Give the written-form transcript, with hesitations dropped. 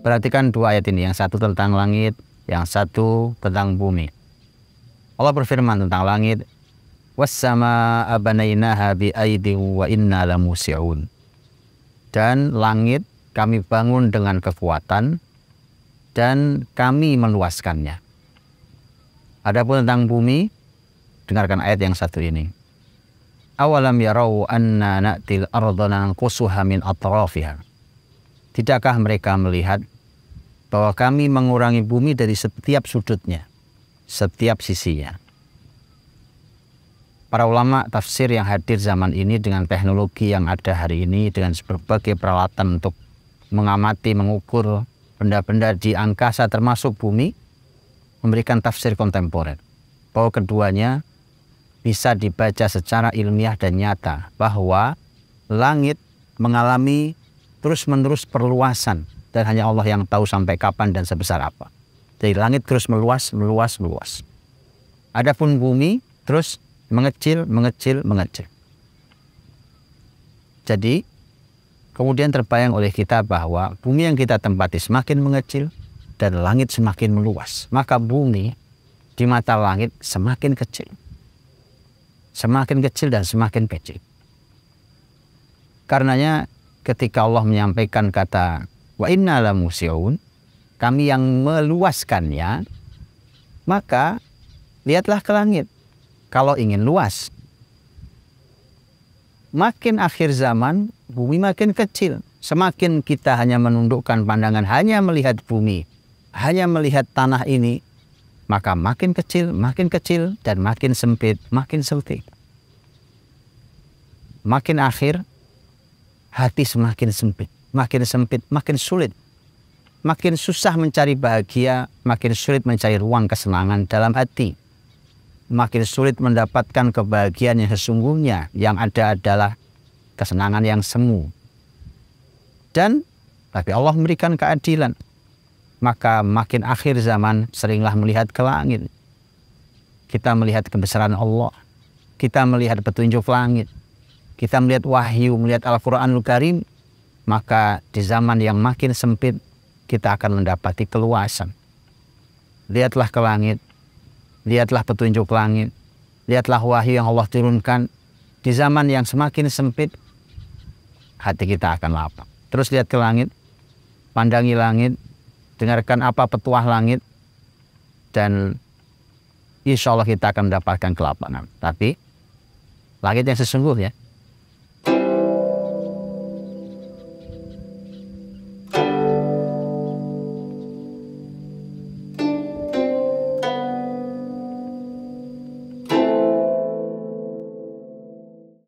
Perhatikan dua ayat ini, yang satu tentang langit, yang satu tentang bumi. Allah berfirman tentang langit, was-samaa'a banainaha bi'aidin wa inna lamusi'un. Dan langit kami bangun dengan kekuatan dan kami meluaskannya. Adapun tentang bumi, dengarkan ayat yang satu ini. Awalam yarau anna na'til ardha nanqusuha min atrafiha. Tidakkah mereka melihat bahwa kami mengurangi bumi dari setiap sudutnya, setiap sisinya? Para ulama tafsir yang hadir zaman ini dengan teknologi yang ada hari ini, dengan berbagai peralatan untuk mengamati, mengukur benda-benda di angkasa termasuk bumi, memberikan tafsir kontemporer bahwa keduanya bisa dibaca secara ilmiah dan nyata, bahwa langit mengalami terus-menerus perluasan dan hanya Allah yang tahu sampai kapan dan sebesar apa. Jadi langit terus meluas. Adapun bumi terus mengecil. Jadi kemudian terbayang oleh kita bahwa bumi yang kita tempati semakin mengecil dan langit semakin meluas. Maka bumi di mata langit semakin kecil. Semakin kecil dan semakin kecil. Karenanya ketika Allah menyampaikan kata wa inna lamusi'un, kami yang meluaskannya, maka lihatlah ke langit kalau ingin luas. Makin akhir zaman bumi makin kecil. Semakin kita hanya menundukkan pandangan, hanya melihat bumi, hanya melihat tanah ini, maka makin kecil dan makin sempit. Makin akhir hati semakin sempit, makin sulit. Makin susah mencari bahagia, makin sulit mencari ruang kesenangan dalam hati. Makin sulit mendapatkan kebahagiaan yang sesungguhnya, yang ada adalah kesenangan yang semu. Tapi Allah memberikan keadilan. Maka makin akhir zaman seringlah melihat ke langit. Kita melihat kebesaran Allah. Kita melihat petunjuk langit. Kita melihat wahyu, melihat Al-Quranul Karim, maka di zaman yang makin sempit, kita akan mendapati keluasan. Lihatlah ke langit, lihatlah petunjuk langit, lihatlah wahyu yang Allah turunkan. Di zaman yang semakin sempit, hati kita akan lapang. Terus lihat ke langit, pandangi langit, dengarkan apa petuah langit, dan insya Allah kita akan mendapatkan kelapangan. Tapi langit yang sesungguhnya